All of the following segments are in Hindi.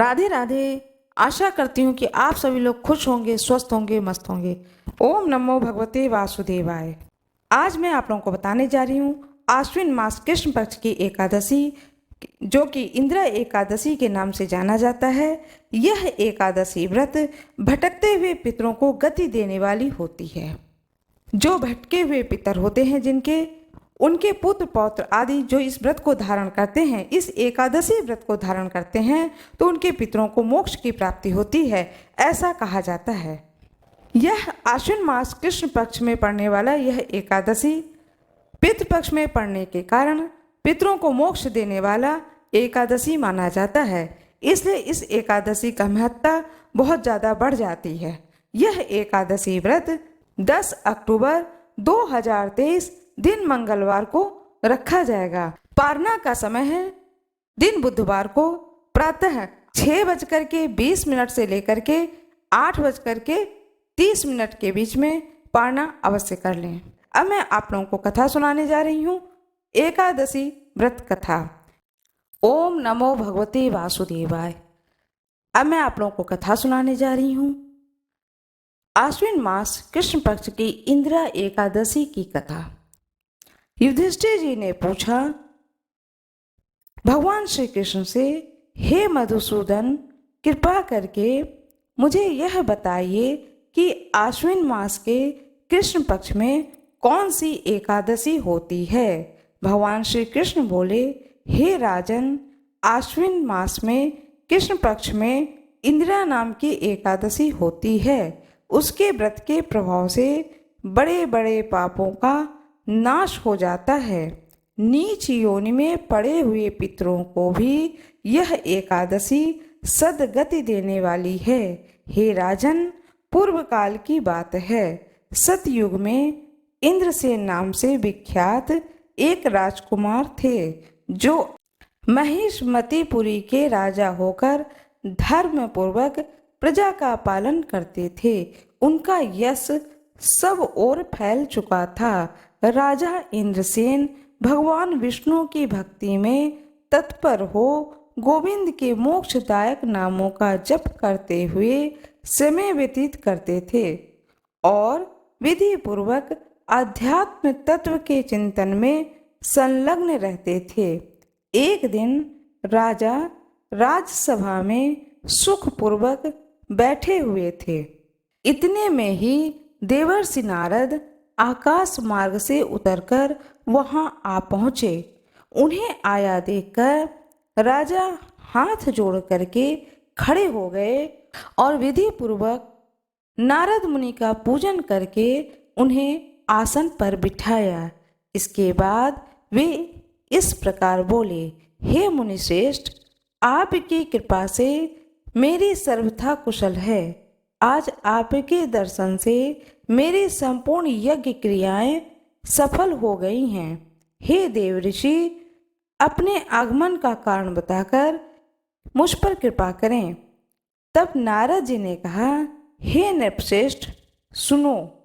राधे राधे। आशा करती हूँ कि आप सभी लोग खुश होंगे, स्वस्थ होंगे, मस्त होंगे। ओम नमो भगवते वासुदेवाय। आज मैं आप लोगों को बताने जा रही हूँ आश्विन मास कृष्ण पक्ष की एकादशी, जो कि इंदिरा एकादशी के नाम से जाना जाता है। यह एकादशी व्रत भटकते हुए पितरों को गति देने वाली होती है। जो भटके हुए पितर होते हैं, जिनके उनके पुत्र पौत्र आदि जो इस व्रत को धारण करते हैं, इस एकादशी व्रत को धारण करते हैं, तो उनके पितरों को मोक्ष की प्राप्ति होती है, ऐसा कहा जाता है। यह आश्विन मास कृष्ण पक्ष में पड़ने वाला यह एकादशी पितृ पक्ष में पड़ने के कारण पितरों को मोक्ष देने वाला एकादशी माना जाता है। इसलिए इस एकादशी का महत्ता बहुत ज़्यादा बढ़ जाती है। यह एकादशी व्रत 10 अक्टूबर 2023 दिन मंगलवार को रखा जाएगा। पारना का समय है दिन बुधवार को प्रातः 6:20 से लेकर के 8:30 के बीच में पारना अवश्य कर लें। अब मैं आप लोगों को कथा सुनाने जा रही हूँ, एकादशी व्रत कथा। ओम नमो भगवते वासुदेवाय। अब मैं आप लोगों को कथा सुनाने जा रही हूँ आश्विन मास कृष्ण पक्ष की इंदिरा एकादशी की कथा। युधिष्ठिर जी ने पूछा भगवान श्री कृष्ण से, हे मधुसूदन, कृपा करके मुझे यह बताइए कि आश्विन मास के कृष्ण पक्ष में कौन सी एकादशी होती है। भगवान श्री कृष्ण बोले, हे राजन, आश्विन मास में कृष्ण पक्ष में इंदिरा नाम की एकादशी होती है। उसके व्रत के प्रभाव से बड़े बड़े पापों का नाश हो जाता है। नीच योनि में पड़े हुए पितरों को भी यह एकादशी सद्गति देने वाली है। हे राजन, पूर्व काल की बात है। सतयुग में इंद्रसेन नाम से विख्यात एक राजकुमार थे, जो महिष्मतिपुरी के राजा होकर धर्म पूर्वक प्रजा का पालन करते थे। उनका यश सब ओर फैल चुका था। राजा इंद्रसेन भगवान विष्णु की भक्ति में तत्पर हो गोविंद के मोक्षदायक नामों का जप करते हुए समय व्यतीत करते थे और विधि पूर्वक आध्यात्म तत्व के चिंतन में संलग्न रहते थे। एक दिन राजा राजसभा में सुखपूर्वक बैठे हुए थे। इतने में ही देवर्षि नारद आकाश मार्ग से उतरकर वहां आ पहुंचे। उन्हें आया देखकर राजा हाथ जोड़ करके खड़े हो गए और विधि पूर्वक नारद मुनि का पूजन करके उन्हें आसन पर बिठाया। इसके बाद वे इस प्रकार बोले, हे मुनि श्रेष्ठ, आपकी कृपा से मेरी सर्वथा कुशल है। आज आपके दर्शन से मेरी संपूर्ण यज्ञ क्रियाएं सफल हो गई हैं। हे देव ऋषि, अपने आगमन का कारण बताकर मुझ पर कृपा करें। तब नारद जी ने कहा, हे नृपश्रेष्ठ, सुनो,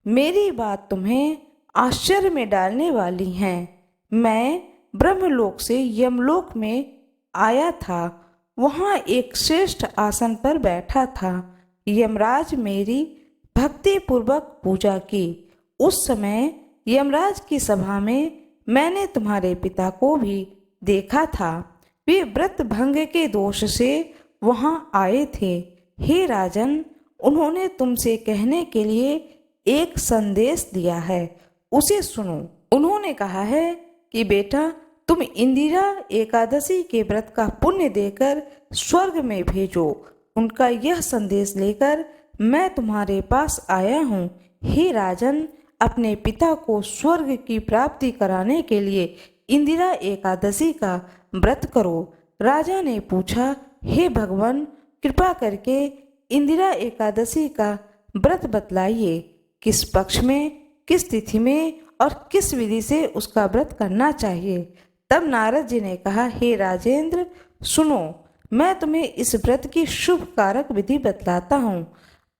मेरी बात तुम्हें आश्चर्य में डालने वाली है। मैं ब्रह्मलोक से यमलोक में आया था। वहाँ एक श्रेष्ठ आसन पर बैठा था। यमराज मेरी भक्ति पूर्वक पूजा की। उस समय यमराज की सभा में मैंने तुम्हारे पिता को भी देखा था। वे व्रत भंग के दोष से वहां आए थे। हे राजन, उन्होंने तुमसे कहने के लिए एक संदेश दिया है, उसे सुनो। उन्होंने कहा है कि बेटा, तुम इंदिरा एकादशी के व्रत का पुण्य देकर स्वर्ग में भेजो। उनका यह संदेश लेकर मैं तुम्हारे पास आया हूँ। हे राजन, अपने पिता को स्वर्ग की प्राप्ति कराने के लिए इंदिरा एकादशी का व्रत करो। राजा ने पूछा, हे भगवान, कृपा करके इंदिरा एकादशी का व्रत बतलाइए। किस पक्ष में, किस तिथि में और किस विधि से उसका व्रत करना चाहिए। तब नारद जी ने कहा, हे राजेंद्र, सुनो, मैं तुम्हें इस व्रत की शुभ कारक विधि बतलाता हूँ।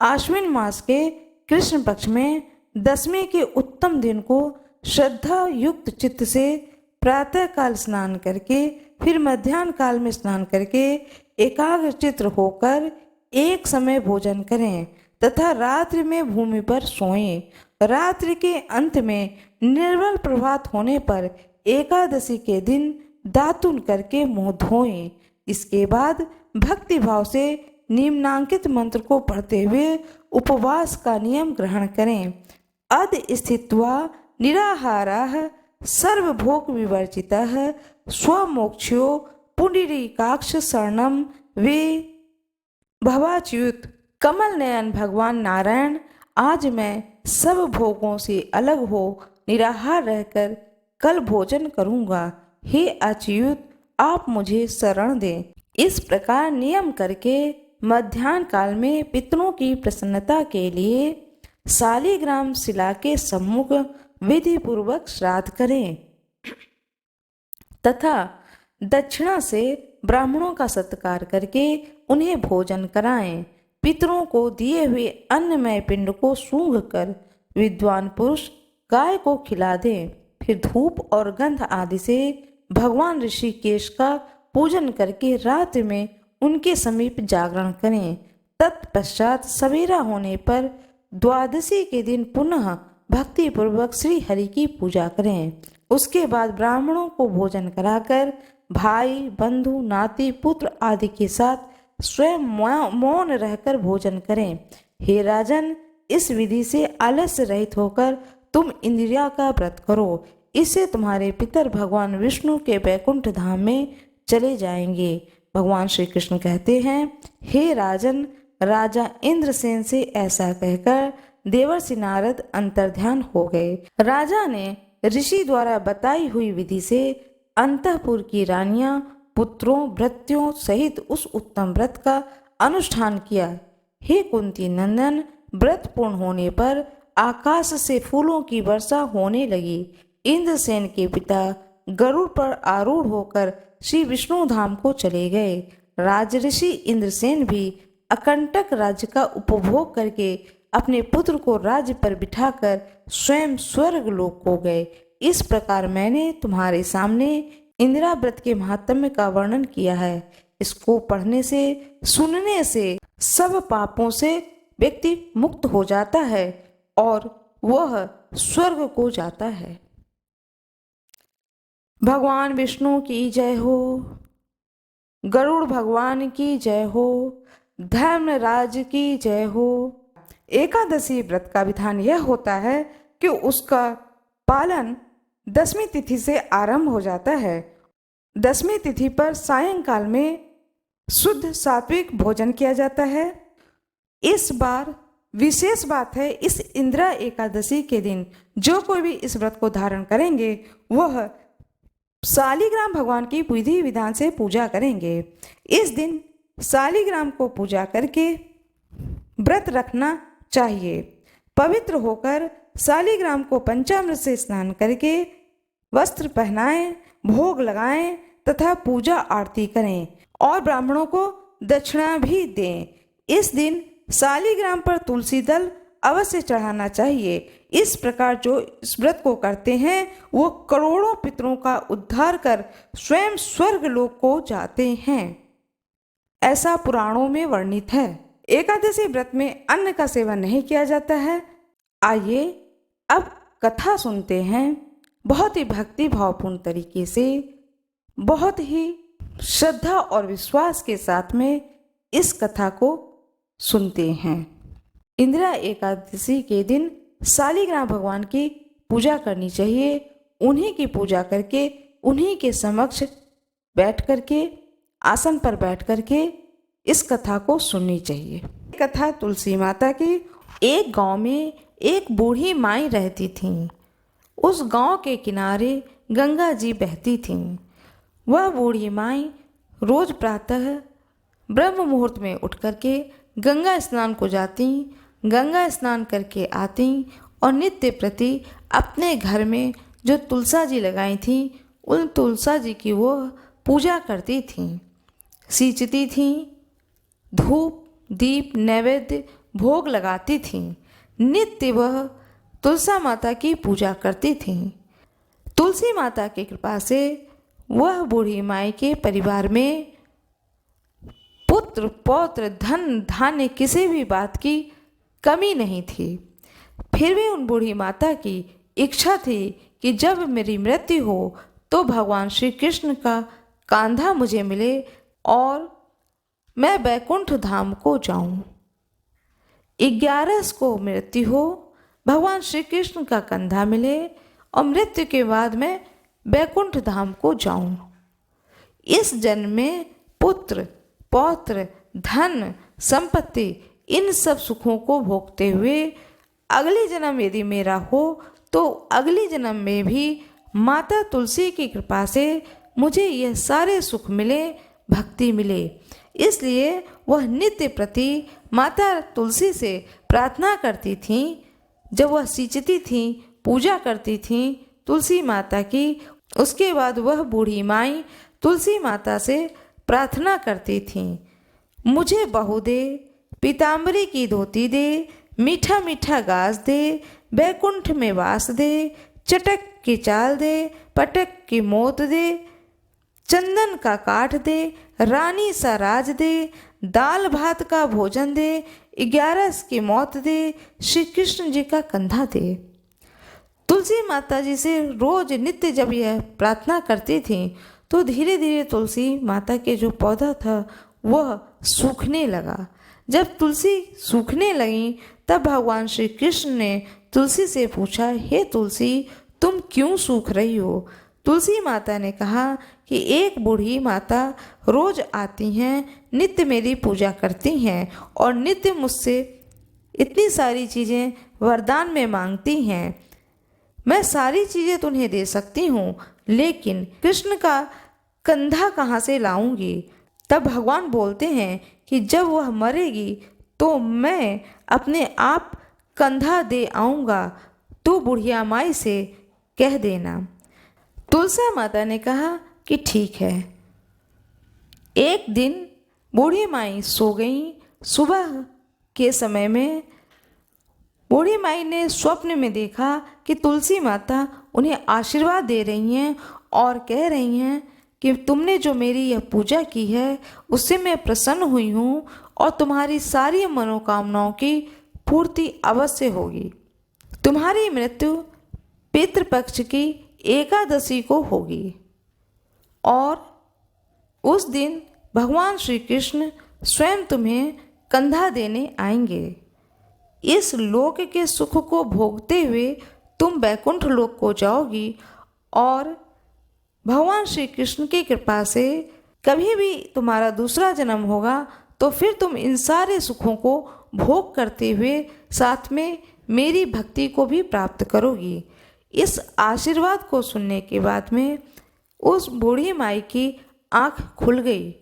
आश्विन मास के कृष्ण पक्ष में दसवें के उत्तम दिन को श्रद्धा युक्त चित्त से प्रातः काल स्नान करके, फिर मध्याह्न काल में स्नान करके एकाग्रचित्त होकर एक समय भोजन करें तथा रात्रि में भूमि पर सोएं। रात्रि के अंत में निर्मल प्रभात होने पर एकादशी के दिन दातुन करके मुंह धोएं। इसके बाद भक्ति भाव से निम्नांकित मंत्र को पढ़ते हुए उपवास का नियम ग्रहण करें। अद स्थित्वा निराहारः सर्वभोग विवर्जितः स्वमोक्षो पुंडरीकाक्ष शरणं वे भवाच्युत। कमल नयन भगवान नारायण, आज मैं सब भोगों से अलग हो निराहार रहकर कल भोजन करूंगा। हे अच्युत, आप मुझे शरण दें। इस प्रकार नियम करके मध्याह्न काल में पितरों की प्रसन्नता के लिए शालिग्राम शिला के सम्मुख विधि पूर्वक श्राद्ध करें तथा दक्षिणा से ब्राह्मणों का सत्कार करके उन्हें भोजन कराएं। पितरों को दिए हुए अन्नमय पिंड को सूंघ कर विद्वान पुरुष गाय को खिला दें। फिर धूप और गंध आदि से भगवान ऋषिकेश का पूजन करके रात्रि में उनके समीप जागरण करें। तत्पश्चात सवेरा होने पर द्वादशी के दिन पुनः भक्ति पूर्वक श्री हरि की पूजा करें। उसके बाद ब्राह्मणों को भोजन कराकर भाई बंधु नाती पुत्र आदि के साथ स्वयं मौन रहकर भोजन करें। हे राजन, इस विधि से आलस्य रहित होकर तुम इंद्रिया का व्रत करो। इससे तुम्हारे पितर भगवान विष्णु के वैकुंठ धाम में चले जाएंगे। भगवान श्री कृष्ण कहते हैं, हे राजन, राजा इंद्रसेन से ऐसा कहकर देवर्षि नारद अंतर्ध्यान हो गए। राजा ने ऋषि द्वारा बताई हुई विधि से अंतःपुर की रानियां पुत्रों भृत्यों सहित उस उत्तम व्रत का अनुष्ठान किया। हे कुंती नंदन, व्रत पूर्ण होने पर आकाश से फूलों की वर्षा होने लगी। इंद्रसेन के पिता गरुड़ पर आरूढ़ होकर श्री विष्णु धाम को चले गए। राजऋषि इंद्रसेन भी अकंटक राज्य का उपभोग करके अपने पुत्र को राज्य पर बिठाकर स्वयं स्वर्ग लोक को गए। इस प्रकार मैंने तुम्हारे सामने इंदिरा व्रत के महात्म्य का वर्णन किया है। इसको पढ़ने से सुनने से सब पापों से व्यक्ति मुक्त हो जाता है और वह स्वर्ग को जाता है। भगवान विष्णु की जय हो, गरुड़ भगवान की जय हो, धर्मराज की जय हो। एकादशी व्रत का विधान यह होता है कि उसका पालन दसवीं तिथि से आरंभ हो जाता है। दसवीं तिथि पर सायंकाल में शुद्ध सात्विक भोजन किया जाता है। इस बार विशेष बात है, इस इंदिरा एकादशी के दिन जो कोई भी इस व्रत को धारण करेंगे वह शालिग्राम भगवान की विधि विधान से पूजा करेंगे। इस दिन शालिग्राम को पूजा करके व्रत रखना चाहिए। पवित्र होकर शालिग्राम को पंचामृत से स्नान करके वस्त्र पहनाएं, भोग लगाएं तथा पूजा आरती करें और ब्राह्मणों को दक्षिणा भी दें। इस दिन शालिग्राम पर तुलसी दल अवश्य चढ़ाना चाहिए। इस प्रकार जो इस व्रत को करते हैं वो करोड़ों पितरों का उद्धार कर स्वयं स्वर्ग लोक को जाते हैं, ऐसा पुराणों में वर्णित है। एकादशी व्रत में अन्न का सेवन नहीं किया जाता है। आइए अब कथा सुनते हैं। बहुत ही भक्ति भावपूर्ण तरीके से, बहुत ही श्रद्धा और विश्वास के साथ में इस कथा को सुनते हैं। इंदिरा एकादशी के दिन शालिग्राम भगवान की पूजा करनी चाहिए। उन्हीं की पूजा करके उन्हीं के समक्ष बैठ करके आसन पर बैठ करके इस कथा को सुननी चाहिए। कथा तुलसी माता की। एक गांव में एक बूढ़ी माई रहती थीं। उस गांव के किनारे गंगा जी बहती थीं। वह बूढ़ी माई रोज प्रातः ब्रह्म मुहूर्त में उठ करके गंगा स्नान को जाती, गंगा स्नान करके आती और नित्य प्रति अपने घर में जो तुलसा जी लगाई थी उन तुलसा जी की वो पूजा करती थीं, सींचती थीं, धूप दीप नैवेद्य भोग लगाती थीं। नित्य वह तुलसा माता की पूजा करती थीं। तुलसी माता की कृपा से वह बूढ़ी माई के परिवार में पुत्र पौत्र धन धान्य किसी भी बात की कमी नहीं थी। फिर भी उन बूढ़ी माता की इच्छा थी कि जब मेरी मृत्यु हो तो भगवान श्री कृष्ण का कंधा मुझे मिले और मैं बैकुंठ धाम को जाऊं। 11 को मृत्यु हो, भगवान श्री कृष्ण का कंधा मिले और मृत्यु के बाद मैं बैकुंठ धाम को जाऊं। इस जन्म में पुत्र पौत्र धन संपत्ति इन सब सुखों को भोगते हुए अगले जन्म यदि मेरा हो तो अगले जन्म में भी माता तुलसी की कृपा से मुझे यह सारे सुख मिले, भक्ति मिले। इसलिए वह नित्य प्रति माता तुलसी से प्रार्थना करती थीं। जब वह सींचती थीं, पूजा करती थीं तुलसी माता की, उसके बाद वह बूढ़ी माई तुलसी माता से प्रार्थना करती थीं, मुझे बहू दे, पीताम्बरी की धोती दे, मीठा मीठा घास दे, बैकुंठ में वास दे, चटक की चाल दे, पटक की मोत दे, चंदन का काठ दे, रानी सा राज दे, दाल भात का भोजन दे, 11 की मौत दे, श्री कृष्ण जी का कंधा दे। तुलसी माता जी से रोज नित्य जब यह प्रार्थना करती थी तो धीरे धीरे तुलसी माता के जो पौधा था वह सूखने लगा। जब तुलसी सूखने लगी तब भगवान श्री कृष्ण ने तुलसी से पूछा, हे तुलसी तुम क्यों सूख रही हो? तुलसी माता ने कहा कि एक बूढ़ी माता रोज आती हैं, नित्य मेरी पूजा करती हैं और नित्य मुझसे इतनी सारी चीज़ें वरदान में मांगती हैं। मैं सारी चीज़ें तुम्हें दे सकती हूँ, लेकिन कृष्ण का कंधा कहाँ से लाऊंगी? तब भगवान बोलते हैं कि जब वह मरेगी तो मैं अपने आप कंधा दे आऊँगा, तो बुढ़िया माई से कह देना। तुलसी माता ने कहा कि ठीक है। एक दिन बूढ़ी माई सो गई। सुबह के समय में बूढ़ी माई ने स्वप्न में देखा कि तुलसी माता उन्हें आशीर्वाद दे रही हैं और कह रही हैं कि तुमने जो मेरी यह पूजा की है उससे मैं प्रसन्न हुई हूँ और तुम्हारी सारी मनोकामनाओं की पूर्ति अवश्य होगी। तुम्हारी मृत्यु पितृपक्ष की एकादशी को होगी और उस दिन भगवान श्री कृष्ण स्वयं तुम्हें कंधा देने आएंगे। इस लोक के सुख को भोगते हुए तुम बैकुंठ लोक को जाओगी और भगवान श्री कृष्ण की कृपा से कभी भी तुम्हारा दूसरा जन्म होगा तो फिर तुम इन सारे सुखों को भोग करते हुए साथ में मेरी भक्ति को भी प्राप्त करोगी। इस आशीर्वाद को सुनने के बाद में उस बूढ़ी माई की आंख खुल गई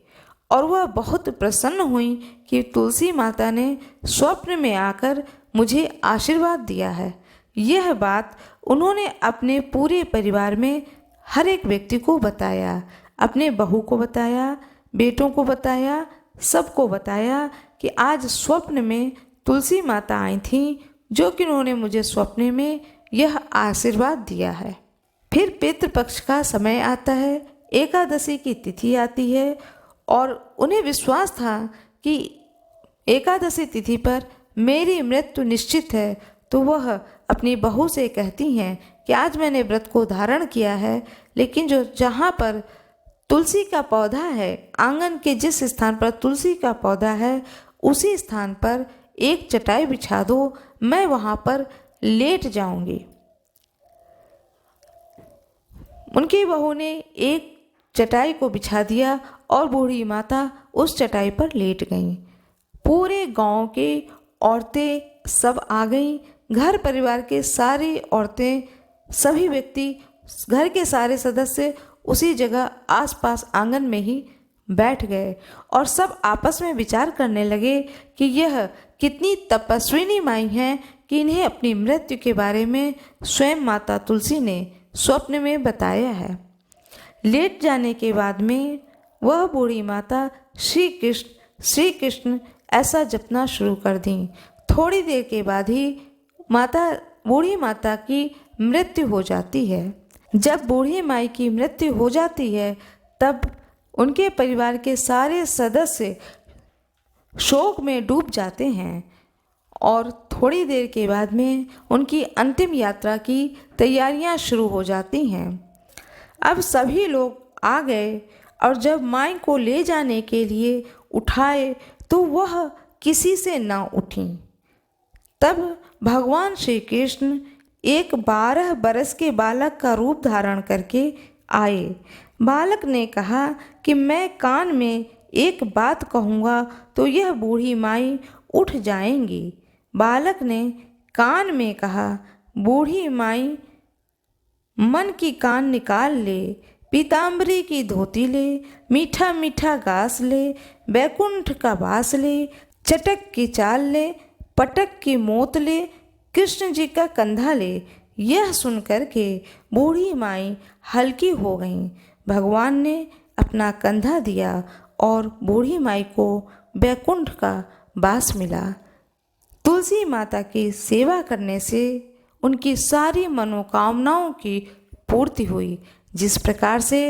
और वह बहुत प्रसन्न हुई कि तुलसी माता ने स्वप्न में आकर मुझे आशीर्वाद दिया है। यह बात उन्होंने अपने पूरे परिवार में हर एक व्यक्ति को बताया, अपने बहू को बताया, बेटों को बताया, सबको बताया कि आज स्वप्न में तुलसी माता आई थीं, जो कि उन्होंने मुझे स्वप्न में यह आशीर्वाद दिया है। फिर पितृपक्ष का समय आता है, एकादशी की तिथि आती है और उन्हें विश्वास था कि एकादशी तिथि पर मेरी मृत्यु निश्चित है, तो वह अपनी बहू से कहती हैं कि आज मैंने व्रत को धारण किया है, लेकिन जहाँ पर तुलसी का पौधा है, आंगन के जिस स्थान पर तुलसी का पौधा है उसी स्थान पर एक चटाई बिछा दो, मैं वहाँ पर लेट जाऊंगी। उनकी बहू ने एक चटाई को बिछा दिया और बूढ़ी माता उस चटाई पर लेट गईं। पूरे गांव के औरतें सब आ गईं, घर परिवार के सारी औरतें, सभी व्यक्ति, घर के सारे सदस्य उसी जगह आसपास आंगन में ही बैठ गए और सब आपस में विचार करने लगे कि यह कितनी तपस्विनी माई हैं कि इन्हें अपनी मृत्यु के बारे में स्वयं माता तुलसी ने स्वप्न में बताया है। लेट जाने के बाद में वह बूढ़ी माता श्री कृष्ण ऐसा जपना शुरू कर दी। थोड़ी देर के बाद ही बूढ़ी माता की मृत्यु हो जाती है। जब बूढ़ी माई की मृत्यु हो जाती है तब उनके परिवार के सारे सदस्य शोक में डूब जाते हैं और थोड़ी देर के बाद में उनकी अंतिम यात्रा की तैयारियां शुरू हो जाती हैं। अब सभी लोग आ गए और जब माई को ले जाने के लिए उठाए तो वह किसी से ना उठी। तब भगवान श्री कृष्ण एक 12 बरस के बालक का रूप धारण करके आए। बालक ने कहा कि मैं कान में एक बात कहूँगा तो यह बूढ़ी माई उठ जाएंगी। बालक ने कान में कहा, बूढ़ी माई मन की कान निकाल ले, पीताम्बरी की धोती ले, मीठा मीठा घास ले, बैकुंठ का बास ले, चटक की चाल ले, पटक की मोत ले, कृष्ण जी का कंधा ले। यह सुनकर के बूढ़ी माई हल्की हो गई। भगवान ने अपना कंधा दिया और बूढ़ी माई को बैकुंठ का बास मिला। तुलसी माता की सेवा करने से उनकी सारी मनोकामनाओं की पूर्ति हुई। जिस प्रकार से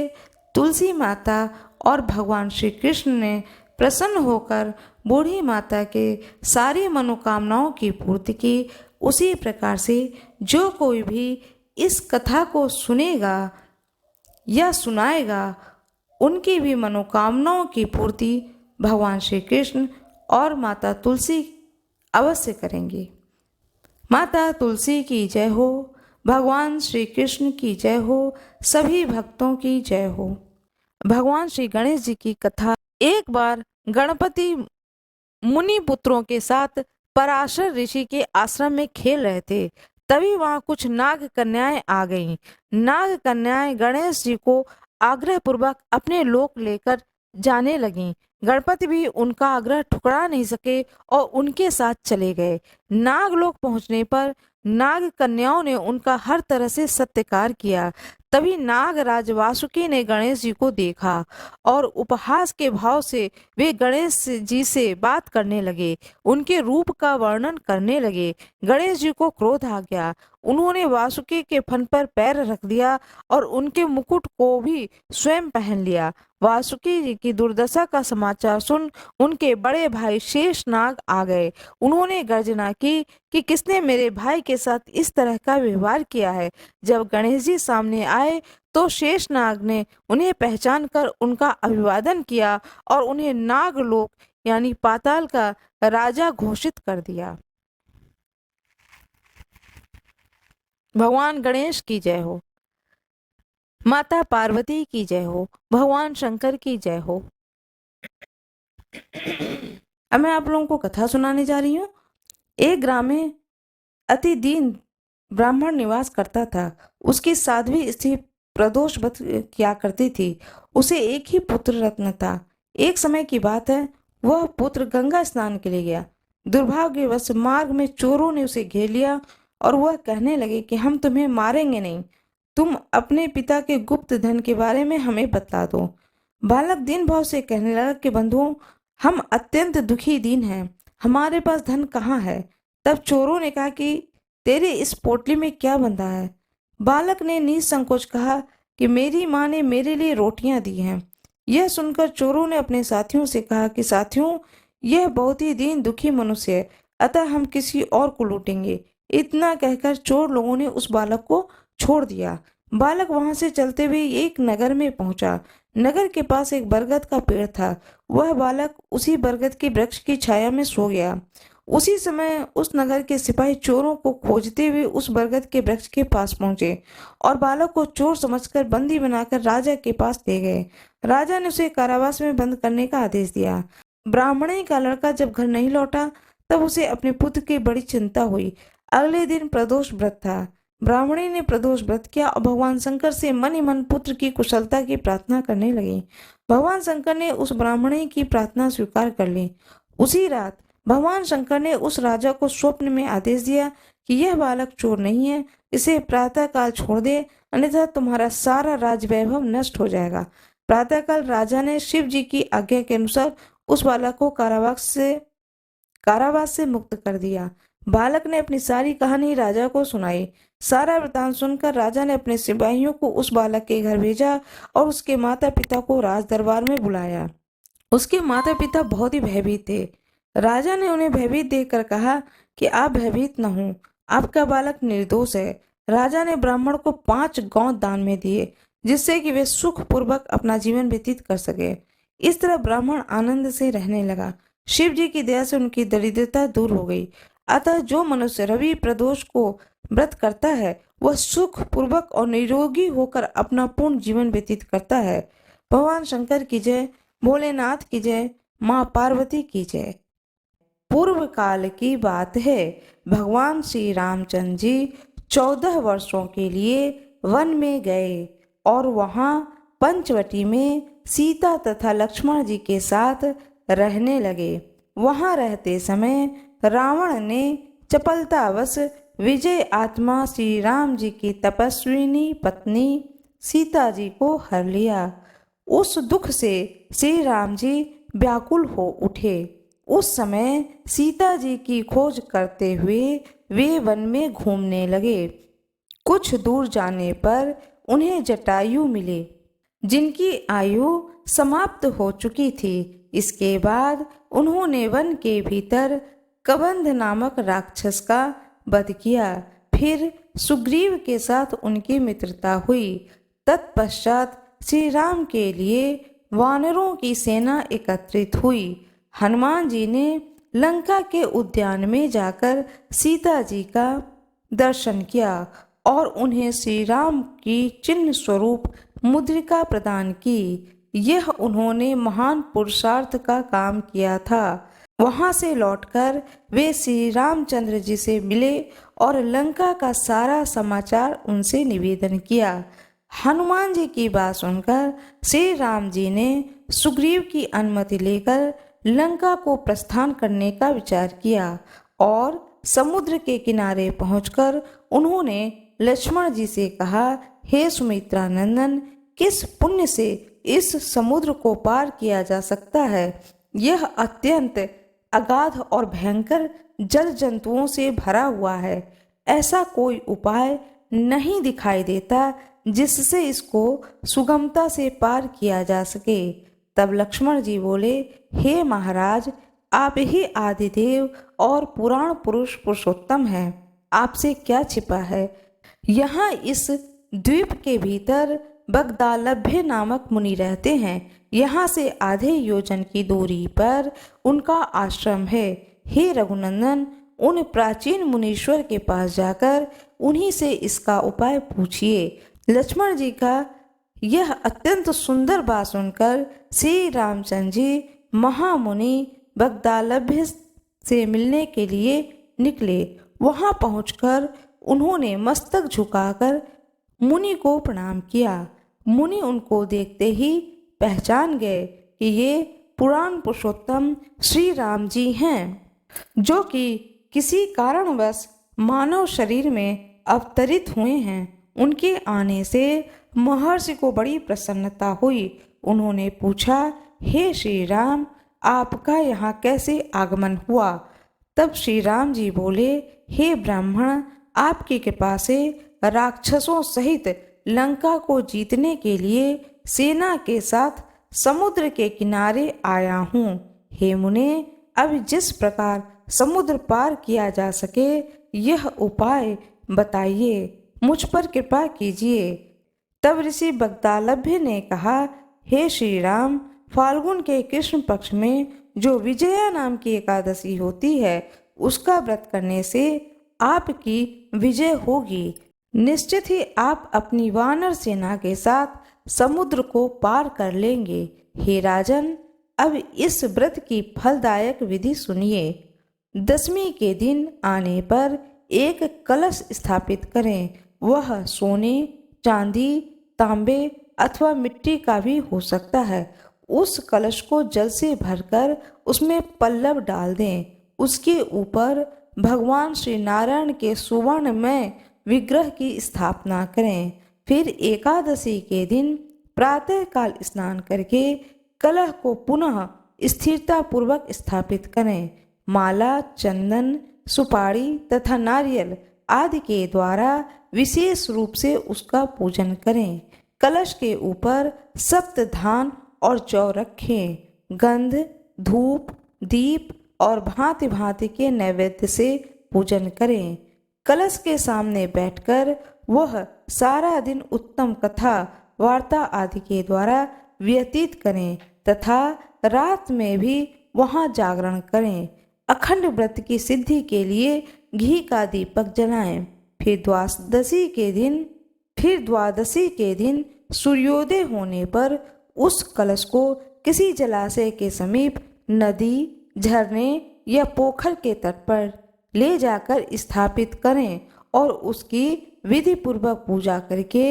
तुलसी माता और भगवान श्री कृष्ण ने प्रसन्न होकर बूढ़ी माता के सारी मनोकामनाओं की पूर्ति की, उसी प्रकार से जो कोई भी इस कथा को सुनेगा या सुनाएगा, उनकी भी मनोकामनाओं की पूर्ति भगवान श्री कृष्ण और माता तुलसी अवश्य करेंगे। माता तुलसी की जय हो, भगवान श्री कृष्ण की जय हो, सभी भक्तों की जय हो। भगवान श्री गणेश जी की कथा। एक बार गणपति मुनि पुत्रों के साथ पराशर ऋषि के आश्रम में खेल रहे थे। तभी वहां कुछ नाग कन्याएं आ गईं। नाग कन्याएं गणेश जी को आग्रह पूर्वक अपने लोक लेकर जाने लगीं। गणपति भी उनका आग्रह ठुकरा नहीं सके और उनके साथ चले गए। नागलोक पहुंचने पर नाग कन्याओं ने उनका हर तरह से सत्कार किया। तभी नागराज वासुकी ने गणेश जी को देखा और उपहास के भाव से वे गणेश जी से बात करने लगे, उनके रूप का वर्णन करने लगे। गणेश जी को क्रोध आ गया। उन्होंने वासुकी के फन पर पैर रख दिया और उनके मुकुट को भी स्वयं पहन लिया। वासुकी जी की दुर्दशा का समाचार सुन उनके बड़े भाई शेषनाग आ गए। उन्होंने गर्जना की कि किसने मेरे भाई के साथ इस तरह का व्यवहार किया है। जब गणेश जी सामने आए तो शेषनाग ने उन्हें पहचान कर उनका अभिवादन किया और उन्हें नागलोक यानी पाताल का राजा घोषित कर दिया। भगवान गणेश की जय हो, माता पार्वती की जय हो, भगवान शंकर की जय हो। अब मैं आप लोगों को कथा सुनाने जा रही हूँ। एक ग्राम में अति दीन ब्राह्मण निवास करता था। उसकी साध्वी स्त्री प्रदोष व्रत किया करती थी। उसे एक ही पुत्र रत्न था। एक समय की बात है, वह पुत्र गंगा स्नान के लिए गया। दुर्भाग्यवश मार्ग में चोरों ने उसे घेर लिया और वह कहने लगे कि हम तुम्हें मारेंगे नहीं, तुम अपने पिता के गुप्त धन के बारे में हमें बता दो। बालक दीन भाव से कहने लगा कि बंधुओं, हम अत्यंत दुखी दीन हैं, हमारे पास धन कहाँ है। तब चोरों ने कहा कि तेरे इस पोटली में क्या बंधा है। बालक ने निसंकोच कहा कि मेरी माँ ने मेरे लिए रोटियां दी हैं। यह सुनकर चोरों ने अपने साथियों से कहा कि साथियों, यह बहुत ही दीन दुखी मनुष्य है, अतः हम किसी और को लूटेंगे। इतना कहकर चोर लोगों ने उस बालक को छोड़ दिया। बालक वहां से चलते हुए एक नगर में पहुंचा। नगर के पास एक बरगद का पेड़ था। वह बालक उसी बरगद के वृक्ष की छाया में सो गया। उसी समय उस नगर के सिपाही चोरों को खोजते हुए उस बरगद के वृक्ष के पास पहुंचे और बालक को चोर समझकर बंदी बनाकर राजा के पास ले गए। राजा ने उसे कारावास में बंद करने का आदेश दिया। ब्राह्मणी का लड़का जब घर नहीं लौटा तब उसे अपने पुत्र की बड़ी चिंता हुई। अगले दिन प्रदोष व्रत था। ब्राह्मणी ने प्रदोष व्रत किया और भगवान शंकर से मन ही मन पुत्र की कुशलता की प्रार्थना करने लगी। भगवान शंकर ने उस ब्राह्मणी की प्रार्थना स्वीकार कर ली। उसी रात भगवान शंकर ने उस राजा को स्वप्न में आदेश दिया कि यह बालक चोर नहीं है, इसे प्रातःकाल छोड़ दे, अन्यथा तुम्हारा सारा राज वैभव नष्ट हो जाएगा। प्रातःकाल राजा ने शिव जी की आज्ञा के अनुसार उस बालक को कारावास से मुक्त कर दिया। बालक ने अपनी सारी कहानी राजा को सुनाई। सारा वृतांत सुनकर राजा ने अपने सिपाहियों को उस बालक के घर भेजा और उसके माता पिता को राज दरबार में बुलाया। उसके माता पिता बहुत ही भयभीत थे। राजा ने उन्हें भयभीत देखकर कहा कि आप भयभीत न हो, आपका बालक निर्दोष है। राजा ने ब्राह्मण को 5 गौ दान में दिए, जिससे कि वे सुख पूर्वक अपना जीवन व्यतीत कर सके। इस तरह ब्राह्मण आनंद से रहने लगा। शिव जी की दया से उनकी दरिद्रता दूर हो गई। अतः जो मनुष्य रवि प्रदोष को व्रत करता है, वह सुख पूर्वक और निरोगी होकर अपना पूर्ण जीवन व्यतीत करता है। भगवान शंकर की जय, भोलेनाथ की जय, माँ पार्वती की जय। पूर्व काल की बात है, भगवान श्री रामचंद्र जी 14 वर्षों के लिए वन में गए और वहां पंचवटी में सीता तथा लक्ष्मण जी के साथ रहने लगे। वहां रहते समय रावण ने चपलतावश विजय आत्मा श्री राम जी की तपस्विनी पत्नी सीता जी को हर लिया। उस दुख से श्री राम जी व्याकुल हो उठे। उस समय सीता जी की खोज करते हुए वे वन में घूमने लगे। कुछ दूर जाने पर उन्हें जटायु मिले, जिनकी आयु समाप्त हो चुकी थी। इसके बाद उन्होंने वन के भीतर कबंध नामक राक्षस का वध किया। फिर सुग्रीव के साथ उनकी मित्रता हुई। तत्पश्चात श्री राम के लिए वानरों की सेना एकत्रित हुई। हनुमान जी ने लंका के उद्यान में जाकर सीता जी का दर्शन किया और उन्हें श्री राम की चिन्ह स्वरूप मुद्रिका प्रदान की। यह उन्होंने महान पुरुषार्थ का काम किया था। वहां से लौटकर वे श्री रामचंद्र जी से मिले और लंका का सारा समाचार उनसे निवेदन किया। हनुमान जी की बात सुनकर श्री राम जी ने सुग्रीव की अनुमति लेकर लंका को प्रस्थान करने का विचार किया और समुद्र के किनारे पहुंचकर उन्होंने लक्ष्मण जी से कहा, हे सुमित्रा नंदन, किस पुण्य से इस समुद्र को पार किया जा सकता है? यह अत्यंत अगाध और भयंकर जल जंतुओं से भरा हुआ है। ऐसा कोई उपाय नहीं दिखाई देता जिससे इसको सुगमता से पार किया जा सके। तब लक्ष्मण जी बोले, हे महाराज, आप ही आदिदेव और पुराण पुरुष पुरुषोत्तम हैं। आपसे क्या छिपा है? यहाँ इस द्वीप के भीतर बगदालभ्य नामक मुनि रहते हैं। यहाँ से आधे योजन की दूरी पर उनका आश्रम है। हे रघुनंदन, उन प्राचीन मुनीश्वर के पास जाकर उन्हीं से इसका उपाय पूछिए। लक्ष्मण जी का यह अत्यंत सुंदर बात सुनकर श्री रामचंद्र जी महामुनि बगदालभ्य से मिलने के लिए निकले। वहां पहुंचकर उन्होंने मस्तक झुकाकर मुनि को प्रणाम किया। मुनि उनको देखते ही पहचान गए कि ये पुराण पुरुषोत्तम श्री राम जी हैं, जो कि किसी कारणवश मानव शरीर में अवतरित हुए हैं। उनके आने से महर्षि को बड़ी प्रसन्नता हुई। उन्होंने पूछा, हे श्री राम, आपका यहाँ कैसे आगमन हुआ? तब श्री राम जी बोले, हे ब्राह्मण, आपकी कृपा से राक्षसों सहित लंका को जीतने के लिए सेना के साथ समुद्र के किनारे आया हूँ। हे मुने, अब जिस प्रकार समुद्र पार किया जा सके यह उपाय बताइए, मुझ पर कृपा कीजिए। तब ऋषि बगदालभ्य ने कहा, हे श्री राम, फाल्गुन के कृष्ण पक्ष में जो विजया नाम की एकादशी होती है, उसका व्रत करने से आपकी विजय होगी। निश्चित ही आप अपनी वानर सेना के साथ समुद्र को पार कर लेंगे। हे राजन, अब इस व्रत की फलदायक विधि सुनिए। 10वीं के दिन आने पर एक कलश स्थापित करें। वह सोने, चांदी, तांबे अथवा मिट्टी का भी हो सकता है। उस कलश को जल से भरकर उसमें पल्लव डाल दें। उसके ऊपर भगवान श्री नारायण के सुवर्ण में विग्रह की स्थापना करें। फिर एकादशी के दिन प्रातःकाल स्नान करके कलश को पुनः स्थिरता पूर्वक स्थापित करें। माला, चंदन, सुपारी तथा नारियल आदि के द्वारा विशेष रूप से उसका पूजन करें। कलश के ऊपर सप्त धान और जौ रखें। गंध, धूप, दीप और भांति भांति के नैवेद्य से पूजन करें। कलश के सामने बैठकर वह सारा दिन उत्तम कथा वार्ता आदि के द्वारा व्यतीत करें तथा रात में भी वहां जागरण करें। अखंड व्रत की सिद्धि के लिए घी का दीपक जलाएं। फिर द्वादशी के दिन सूर्योदय होने पर उस कलश को किसी जलाशय के समीप, नदी, झरने या पोखर के तट पर ले जाकर स्थापित करें और उसकी विधि पूर्वक पूजा करके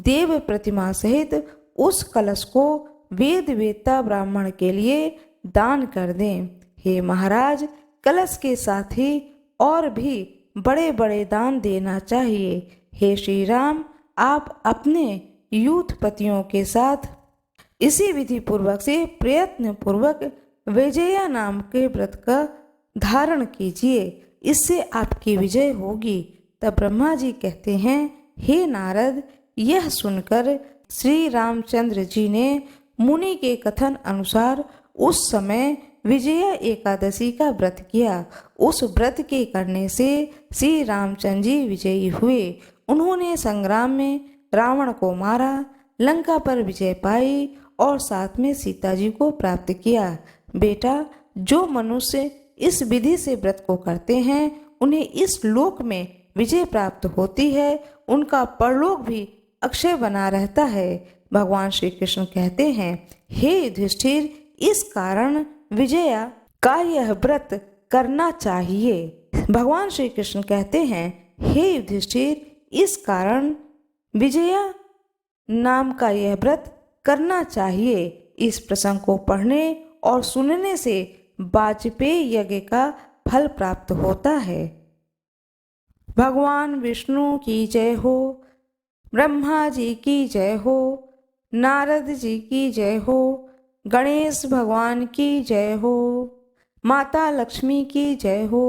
देव प्रतिमा सहित उस कलश को वेद वेत्ता ब्राह्मण के लिए दान कर दें। हे महाराज, कलश के साथ ही और भी बड़े बड़े दान देना चाहिए। हे श्री राम, आप अपने यूथपतियों के साथ इसी विधि पूर्वक से प्रयत्न पूर्वक विजया नाम के व्रत का धारण कीजिए, इससे आपकी विजय होगी। तब ब्रह्मा जी कहते हैं, हे नारद, यह सुनकर श्री रामचंद्र जी ने मुनि के कथन अनुसार उस समय विजया एकादशी का व्रत किया। उस व्रत के करने से श्री रामचंद्र जी विजयी हुए। उन्होंने संग्राम में रावण को मारा, लंका पर विजय पाई और साथ में सीता जी को प्राप्त किया। बेटा, जो मनुष्य इस विधि से व्रत को करते हैं उन्हें इस लोक में विजय प्राप्त होती है, उनका परलोक भी अक्षय बना रहता है। भगवान श्री कृष्ण कहते हैं, हे युधिष्ठिर, इस कारण विजया का यह व्रत करना चाहिए। भगवान श्री कृष्ण कहते हैं, हे युधिष्ठिर, इस कारण विजया नाम का यह व्रत करना चाहिए। इस प्रसंग को पढ़ने और सुनने से वाजपेयी यज्ञ का फल प्राप्त होता है। भगवान विष्णु की जय हो, ब्रह्मा जी की जय हो, नारद जी की जय हो, गणेश भगवान की जय हो, माता लक्ष्मी की जय हो।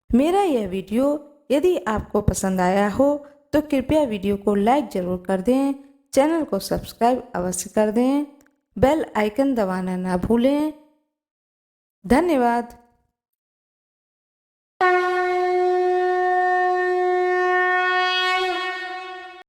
मेरा यह वीडियो यदि आपको पसंद आया हो तो कृपया वीडियो को लाइक जरूर कर दें, चैनल को सब्सक्राइब अवश्य कर दें, बेल आइकन दबाना ना भूलें। धन्यवाद।